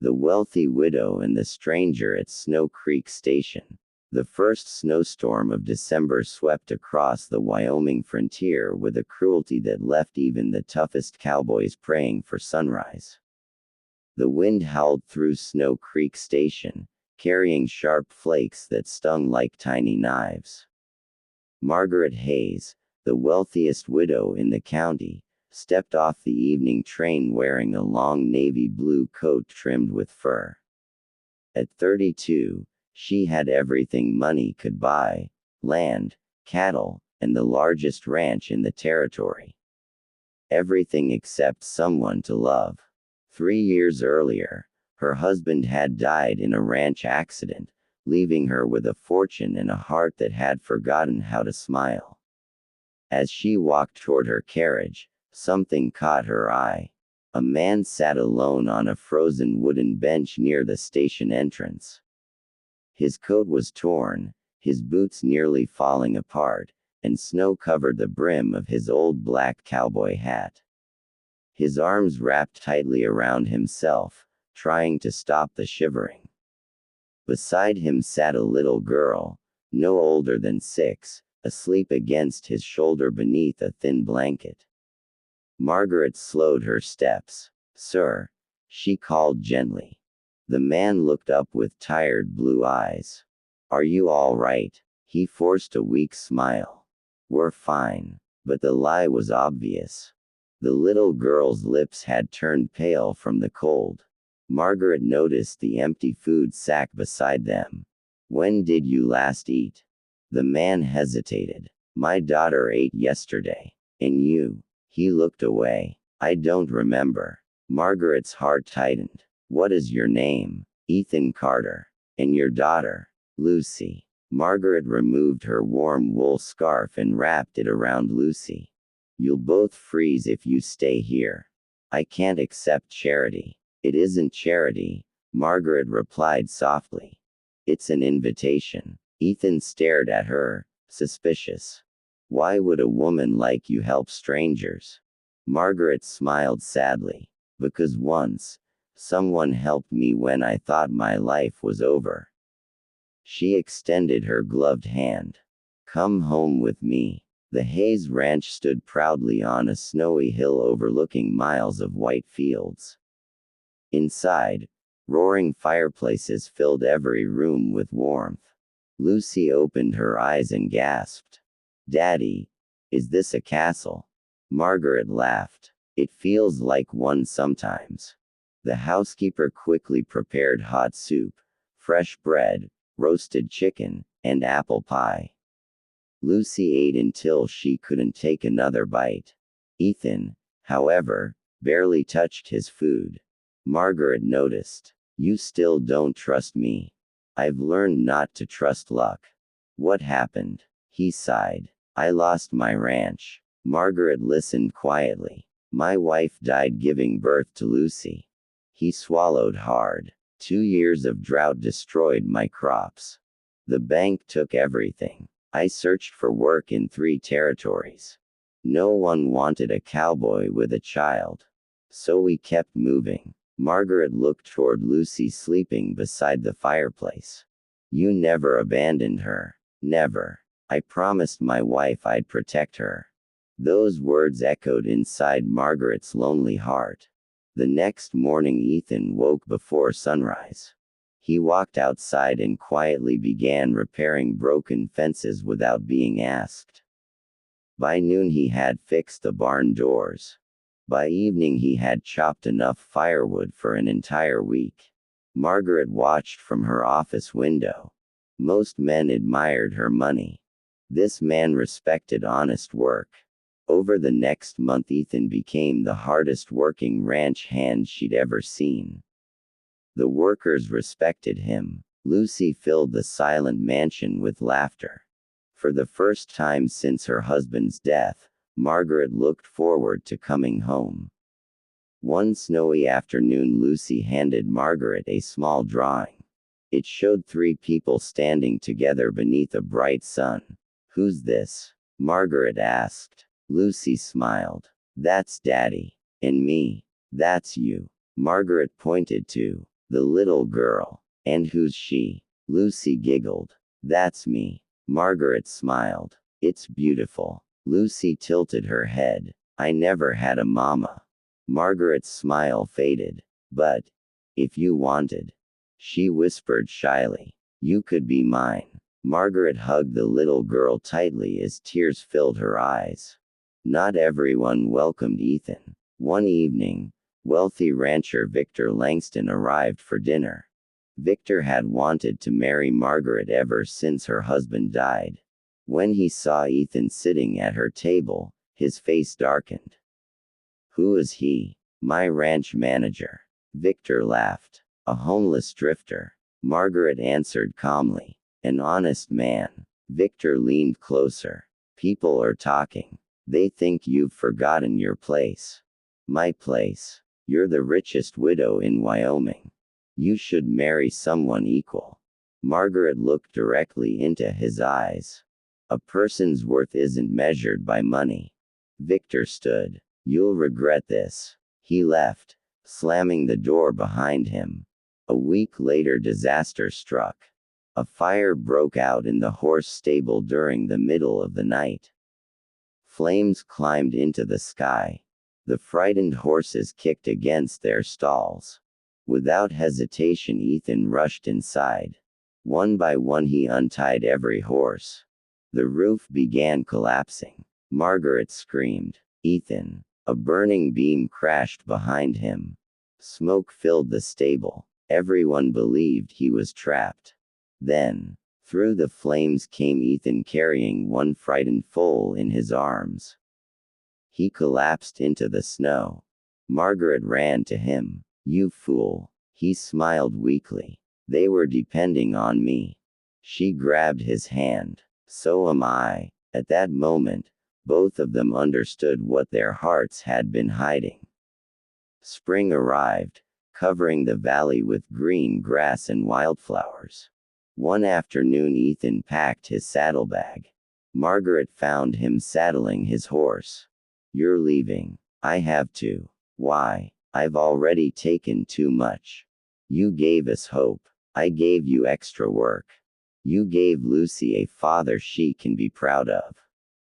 The Wealthy Widow and the Stranger at Snow Creek Station. The first snowstorm of December swept across the Wyoming frontier with a cruelty that left even the toughest cowboys praying for sunrise. The wind howled through Snow Creek Station, carrying sharp flakes that stung like tiny knives. Margaret Hayes, the wealthiest widow in the county, stepped off the evening train wearing a long navy blue coat trimmed with fur. At 32, she had everything money could buy: land, cattle, and the largest ranch in the territory. Everything except someone to love. 3 years earlier, her husband had died in a ranch accident, leaving her with a fortune and a heart that had forgotten how to smile. As she walked toward her carriage, something caught her eye. A man sat alone on a frozen wooden bench near the station entrance. His coat was torn, his boots nearly falling apart, and snow covered the brim of his old black cowboy hat. His arms wrapped tightly around himself, trying to stop the shivering. Beside him sat a little girl, no older than 6, asleep against his shoulder beneath a thin blanket. Margaret slowed her steps. "Sir," she called gently. The man looked up with tired blue eyes. "Are you all right?" He forced a weak smile. "We're fine." But the lie was obvious. The little girl's lips had turned pale from the cold. Margaret noticed the empty food sack beside them. "When did you last eat?" The man hesitated. "My daughter ate yesterday." "And you?" He looked away. "I don't remember." Margaret's heart tightened. "What is your name?" "Ethan Carter." "And your daughter?" "Lucy." Margaret removed her warm wool scarf and wrapped it around Lucy. "You'll both freeze if you stay here." "I can't accept charity." "It isn't charity," Margaret replied softly. "It's an invitation." Ethan stared at her, suspicious. "Why would a woman like you help strangers?" Margaret smiled sadly. "Because once, someone helped me when I thought my life was over." She extended her gloved hand. "Come home with me." The Hayes Ranch stood proudly on a snowy hill overlooking miles of white fields. Inside, roaring fireplaces filled every room with warmth. Lucy opened her eyes and gasped. "Daddy, is this a castle?" Margaret laughed. "It feels like one sometimes." The housekeeper quickly prepared hot soup, fresh bread, roasted chicken, and apple pie. Lucy ate until she couldn't take another bite. Ethan, however, barely touched his food. Margaret noticed. "You still don't trust me." "I've learned not to trust luck." "What happened?" He sighed. "I lost my ranch." Margaret listened quietly. "My wife died giving birth to Lucy." He swallowed hard. 2 years of drought destroyed my crops. The bank took everything. I searched for work in 3 territories. No one wanted a cowboy with a child. So we kept moving." Margaret looked toward Lucy sleeping beside the fireplace. "You never abandoned her." "Never. I promised my wife I'd protect her." Those words echoed inside Margaret's lonely heart. The next morning Ethan woke before sunrise. He walked outside and quietly began repairing broken fences without being asked. By noon he had fixed the barn doors. By evening he had chopped enough firewood for an entire week. Margaret watched from her office window. Most men admired her money. This man respected honest work. Over the next month Ethan became the hardest working ranch hand she'd ever seen. The workers respected him. Lucy filled the silent mansion with laughter. For the first time since her husband's death, Margaret looked forward to coming home. One snowy afternoon Lucy handed Margaret a small drawing. It showed 3 people standing together beneath a bright sun. "Who's this?" Margaret asked. Lucy smiled. "That's Daddy. And me. That's you." Margaret pointed to The little girl. And who's she? Lucy giggled. That's me. Margaret smiled. It's beautiful. Lucy tilted her head. I never had a mama. Margaret's smile faded. But, if you wanted, she whispered shyly, you could be mine. Margaret hugged the little girl tightly as tears filled her eyes. Not everyone welcomed Ethan. One evening, wealthy rancher Victor Langston arrived for dinner. Victor had wanted to marry Margaret ever since her husband died. When he saw Ethan sitting at her table, his face darkened. Who is he? My ranch manager. Victor laughed. A homeless drifter. Margaret answered calmly. An honest man. Victor leaned closer. People are talking. They think you've forgotten your place. My place? You're the richest widow in Wyoming. You should marry someone equal. Margaret looked directly into his eyes. A person's worth isn't measured by money. Victor stood. You'll regret this. He left, slamming the door behind him. A week later, disaster struck. A fire broke out in the horse stable during the middle of the night. Flames climbed into the sky. The frightened horses kicked against their stalls. Without hesitation, Ethan rushed inside. One by one, he untied every horse. The roof began collapsing. Margaret screamed. Ethan. A burning beam crashed behind him. Smoke filled the stable. Everyone believed he was trapped. Then, through the flames came Ethan carrying one frightened foal in his arms. He collapsed into the snow. Margaret ran to him. You fool. He smiled weakly. They were depending on me. She grabbed his hand. So am I. At that moment, both of them understood what their hearts had been hiding. Spring arrived, covering the valley with green grass and wildflowers. One afternoon, Ethan packed his saddlebag. Margaret found him saddling his horse. You're leaving. I have to. Why? I've already taken too much. You gave us hope. I gave you extra work. You gave Lucy a father she can be proud of.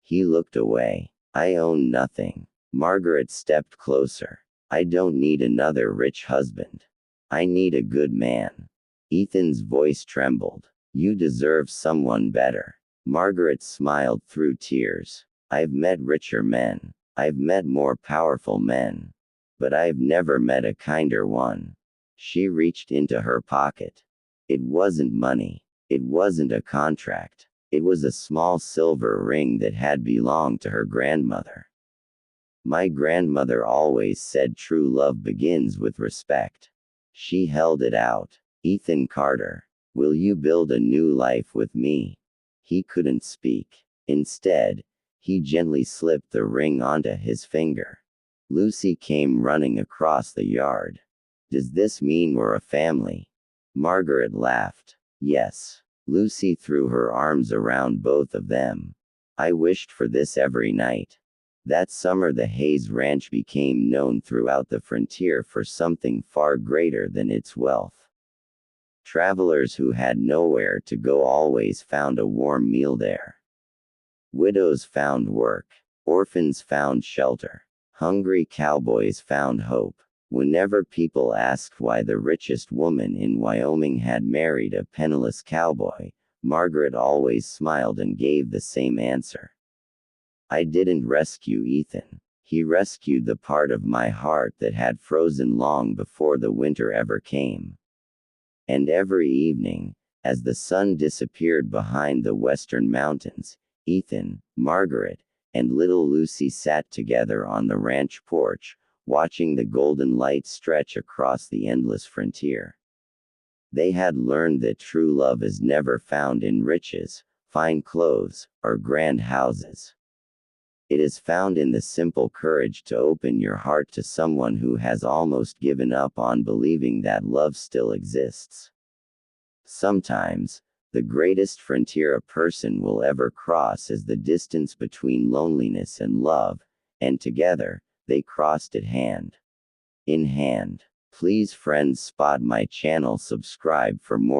He looked away. I own nothing. Margaret stepped closer. I don't need another rich husband. I need a good man. Ethan's voice trembled. You deserve someone better. Margaret smiled through tears. I've met richer men. I've met more powerful men. But I've never met a kinder one. She reached into her pocket. It wasn't money. It wasn't a contract. It was a small silver ring that had belonged to her grandmother. My grandmother always said true love begins with respect. She held it out. Ethan Carter, will you build a new life with me? He couldn't speak. Instead, he gently slipped the ring onto his finger. Lucy came running across the yard. Does this mean we're a family? Margaret laughed. Yes. Lucy threw her arms around both of them. I wished for this every night. That summer, the Hayes Ranch became known throughout the frontier for something far greater than its wealth. Travelers who had nowhere to go always found a warm meal there. Widows found work. Orphans found shelter. Hungry cowboys found hope. Whenever people asked why the richest woman in Wyoming had married a penniless cowboy, Margaret always smiled and gave the same answer. I didn't rescue Ethan. He rescued the part of my heart that had frozen long before the winter ever came. And every evening, as the sun disappeared behind the western mountains, Ethan, Margaret, and little Lucy sat together on the ranch porch, watching the golden light stretch across the endless frontier. They had learned that true love is never found in riches, fine clothes, or grand houses. It is found in the simple courage to open your heart to someone who has almost given up on believing that love still exists. Sometimes, the greatest frontier a person will ever cross is the distance between loneliness and love, and together, they crossed it hand in hand. Please friends spot my channel, subscribe for more.